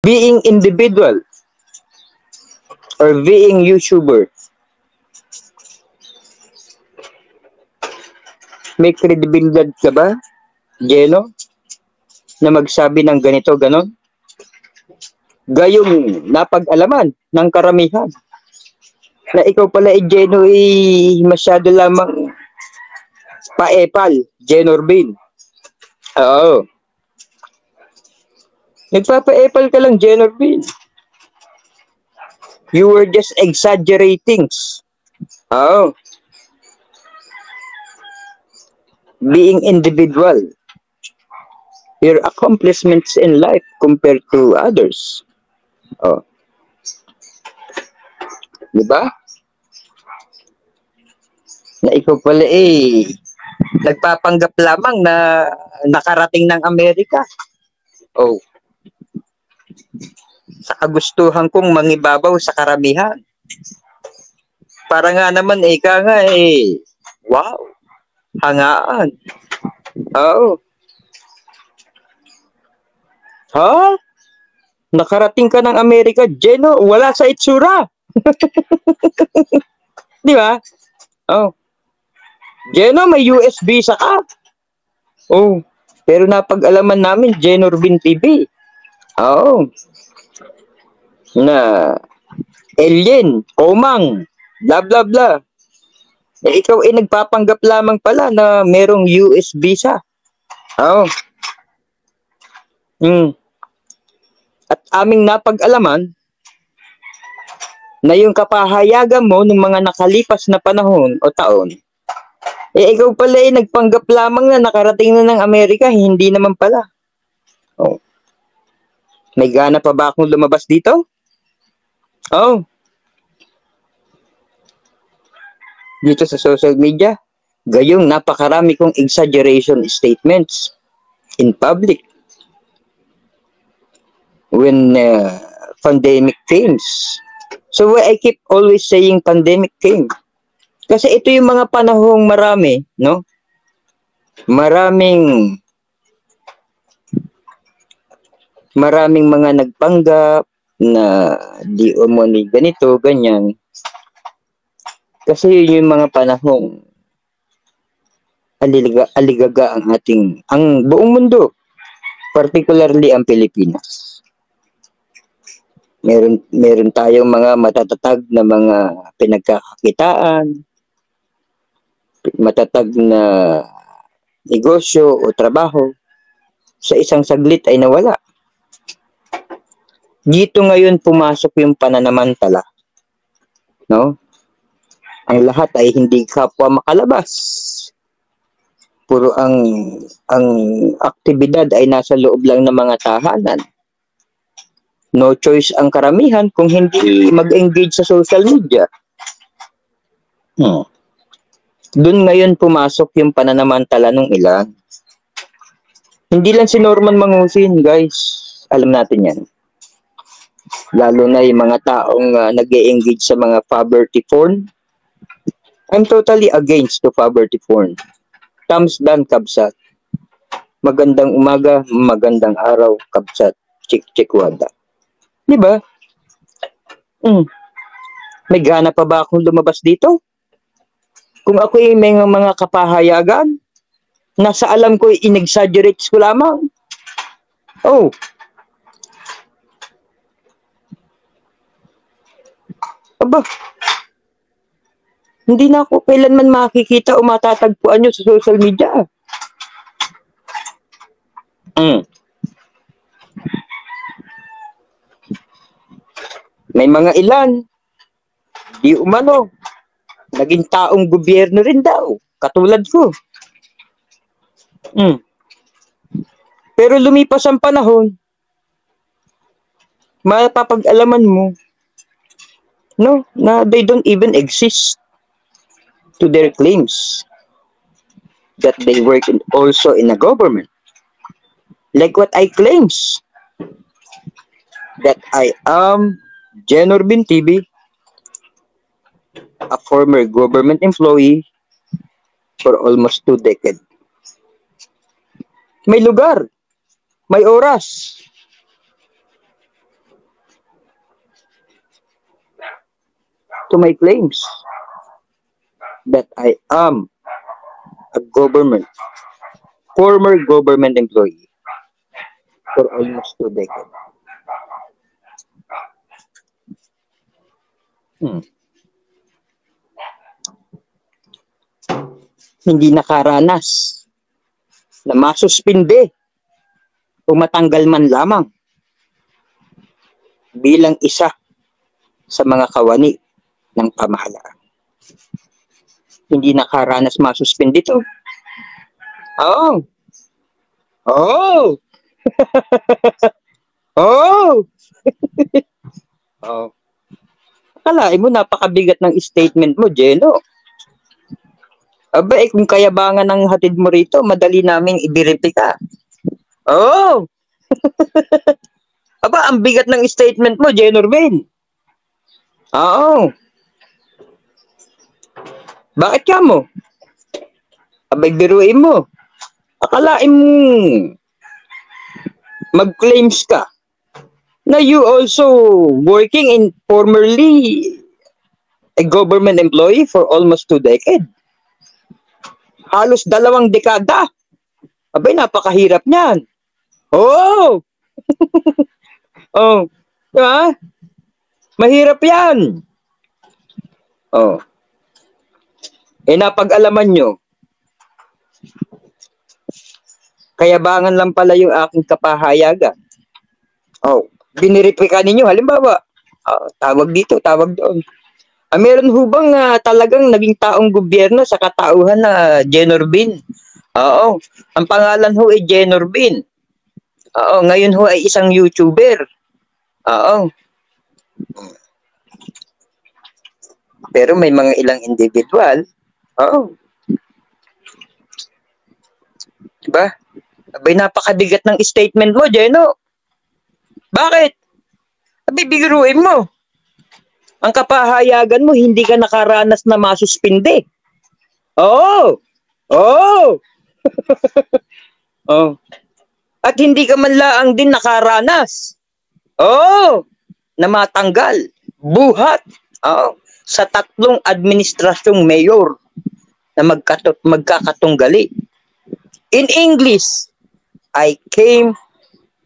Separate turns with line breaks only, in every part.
being individual or being YouTuber, may kredibilidad ka ba, Jeno, na magsabi ng ganito, ganon? Gayong napag-alaman ng karamihan na ikaw pala Jeno masyado lamang paepal, Jenorbin. Oo. Nagpapa-epal ka lang, Jenorbin. You were just exaggerating. Oo. Being individual. Your accomplishments in life compared to others. Oh. Diba? Na ikaw pala nagpapanggap lamang na nakarating ng Amerika. Oh. Sa kagustuhan kong mangibabaw sa karamihan. Para nga naman ika nga wow. Hangaan. Oo. Ha? Nakarating ka ng Amerika, Jeno, wala sa itsura. Di ba? Oh. Jeno, may US visa ka. Oh. Pero napag-alaman namin, Jenorbin TV. Oo. Na alien, komang, bla bla bla. Ikaw nagpapanggap lamang pala na merong US visa. Oo. At aming napag-alaman na yung kapahayagan mo ng mga nakalipas na panahon o taon, ikaw pala nagpanggap lamang na nakarating na ng Amerika, hindi naman pala. Oh. May gana pa ba akong lumabas dito? Oh. Dito sa social media, gayong napakarami kong exaggeration statements in public. When pandemic came. So I keep always saying pandemic came. Kasi ito yung mga panahong marami, no? Maraming mga nagpanggap na di umani ganito, ganyan. Kasi yun yung mga panahong aligaga ang buong mundo, particularly ang Pilipinas. Meron tayong mga matatatag na mga pinagkakakitaan, matatag na negosyo o trabaho, sa isang saglit ay nawala. Dito ngayon pumasok yung pananamantala. No? Ang lahat ay hindi kapwa makalabas. Puro ang aktibidad ay nasa loob lang ng mga tahanan. No choice ang karamihan kung hindi mag-engage sa social media. Doon ngayon pumasok yung pananamantala ng ilan. Hindi lang si Norman Mangusin, guys. Alam natin yan. Lalo na yung mga taong nag-e-engage sa mga poverty porn. I'm totally against to poverty porn. Thumbs down, Kabsat. Magandang umaga, magandang araw, Kabsat. Chik-chikwada. Diba? May gana pa ba akong lumabas dito? Kung ako may mga kapahayagan, nasa alam ko in-exaggerates ko lamang. Oh. Aba. Hindi na ako kailanman makikita o matatagpuan nyo sa social media. May mga ilan, di umano, naging taong gobyerno rin daw, katulad ko. Pero lumipas ang panahon, mapapag-alaman mo, no, na they don't even exist to their claims that they work also in a government. Like what I claims, that I am Jenorbin TV, a former government employee for almost 2 decades. May lugar, may oras, to my claims that I am a former government employee for almost 2 decades. Hindi nakaranas na masuspinde o matanggal man lamang bilang isa sa mga kawani ng pamahalaan. Hindi nakaranas masuspinde ito. Oh! Oh! Oh! Oh. Akalain mo napakabigat ng statement mo, Jeno. Aba, kung kayabangan ng hatid mo rito, madali naming i-verify. Oh! Aba, ang bigat ng statement mo, Jenorvin. Oo. Bakit ka mo? Abay, biruin mo. Akalain mo mag-claims ka na you also working in formerly a government employee for almost 2 decades. Halos 2 dekada. Abay, napakahirap niyan. Oh! Oh. Diba? Mahirap yan. Oh. Napag-alaman nyo. Kayabangan lang pala yung aking kapahayagan. Oh. Biniripika ninyo. Halimbawa, tawag dito, tawag doon. Meron ho bang talagang naging taong gobyerno sa katauhan na Jenorvin? Oo. Ang pangalan ho ay Jenorvin. Oo. Ngayon ho ay isang YouTuber. Oo. Pero may mga ilang individual. Oo. Diba? Abay, napakabigat ng statement mo, Jeno. Bakit? Abay, bigiruin mo. Ang kapahayagan mo, hindi ka nakaranas na masuspinde. Oo. Oo. Oh. At hindi ka man laang din nakaranas. Oo. Na matanggal. Buhat. Oo. Sa 3 administrasyong mayor na magkakatunggali. In English, I came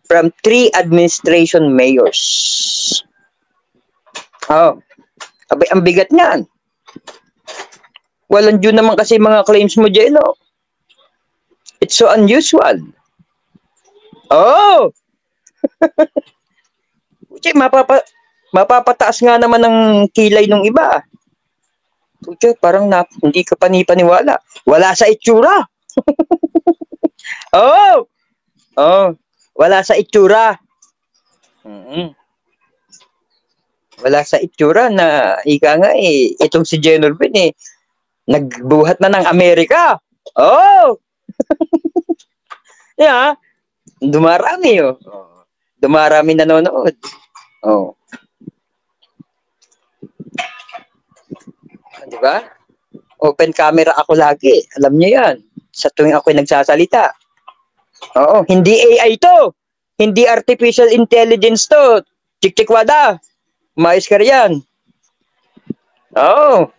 from 3 administration mayors. Oh. Abay, ang bigat niyan. Walang due naman kasi mga claims mo, Jeno. It's so unusual. Oh! Uche, mapapataas nga naman ng kilay ng iba. Uche, parang hindi ka panipaniwala. Wala sa itsura. Oh! Oh! Wala sa itsura. Wala sa itsura na ika nga itong si Jenorvin nagbuhat na ng Amerika. Oh! Yeah. Dumarami Dumarami nanonood. Oh. Diba? Open camera ako lagi. Alam niyo yan. Sa tuwing ako'y nagsasalita. Oo. Hindi AI to. Hindi artificial intelligence to. Chik-chikwada. Maayos ka riyan. Oo.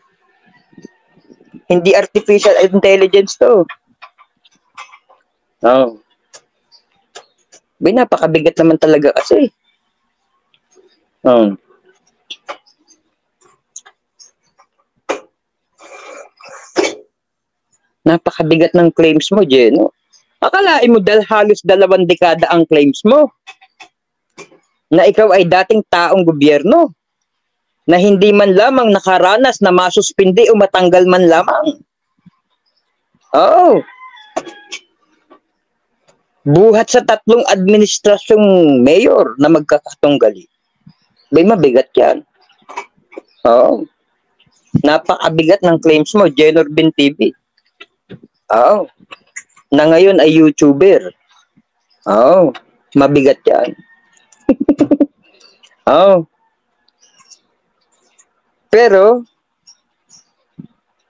Hindi artificial intelligence to. Oo. Bay, napakabigat naman talaga kasi. Oo. Napakabigat ng claims mo, Jeno. Akalain mo dahil halos 2 dekada ang claims mo na ikaw ay dating taong gobyerno na hindi man lamang nakaranas na masuspindi o matanggal man lamang. Oo. Buhat sa 3 administrasyong mayor na magkakatunggali. Bay, mabigat yan. Oo. Napakabigat ng claims mo, Jenorvin TV. Oo. Na ngayon ay YouTuber. Oo. Mabigat yan. Oo. Pero,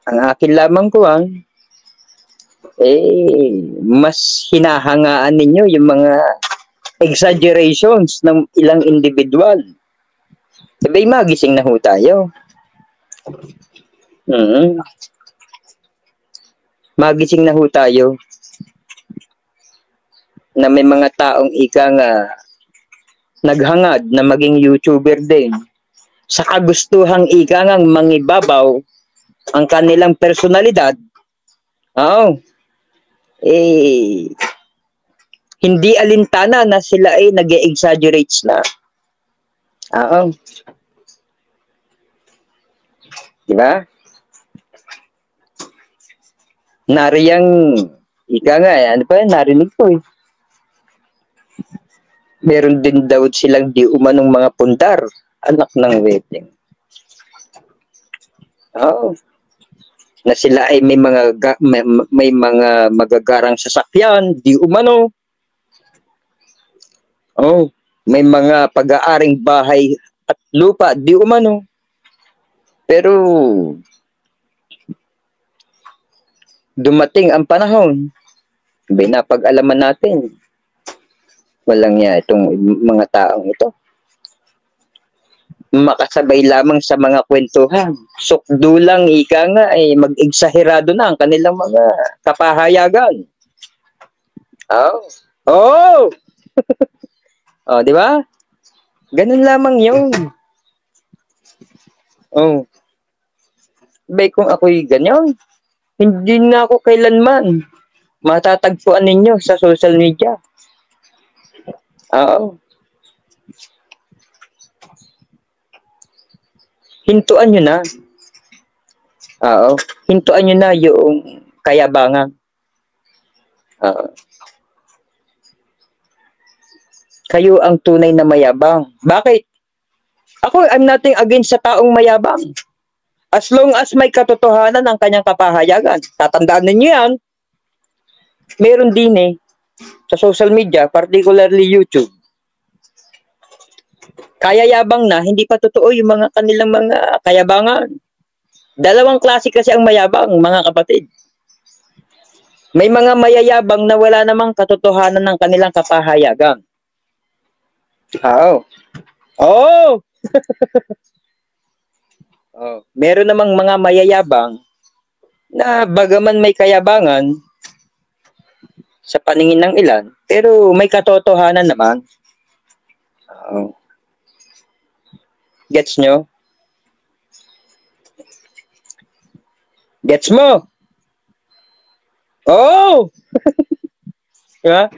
ang akin lamang ko mas hinahangaan ninyo yung mga exaggerations ng ilang individual. Sabay, magising na ho tayo. Mm. Magising na ho tayo na may mga taong ika nga naghangad na maging YouTuber din sa kagustuhang ika ngang mangibabaw ang kanilang personalidad. Oo. Eh, hindi alintana na sila ay nag-exaggerate na. Oo. Di ba? Nariyang, ika nga, ano pa yan, narinig ko eh. Meron din daw silang di umanong mga pundar, anak ng wedding. Oo. Na sila ay may mga may mga magagarang sasakyan, di umano. Oh, may mga pag-aaring bahay at lupa, di umano. Pero dumating ang panahon, napag-alaman natin, walang ya itong mga taong ito. Makasabay lamang sa mga kwentuhan. Sukdulang ika nga ay mag-eksahirado na ang kanilang mga kapahayagan. Oh. Oh! Oh, di ba? Ganun lamang 'yun. Oh. Bay kung ako'y ganyan, hindi na ako kailanman matatagpuan ninyo sa social media. Oo. Hintuan nyo na. Oo. Hintuan nyo na yung kayabangan. Oo. Kayo ang tunay na mayabang. Bakit? Ako, I'm nothing against sa taong mayabang. As long as may katotohanan ang kanyang kapahayagan. Tatandaan ninyo yan. Meron din sa social media, particularly YouTube. Kayayabang na, hindi pa totoo yung mga kanilang mga kayabangan. Dalawang klase kasi ang mayabang, mga kapatid. May mga mayayabang na wala namang katotohanan ng kanilang kapahayagan. Oo. Oh! Oh. Meron namang mga mayayabang na bagaman may kayabangan sa paningin ng ilan, pero may katotohanan naman. Oo. Gets nyo? Gets mo? Oh! Diba?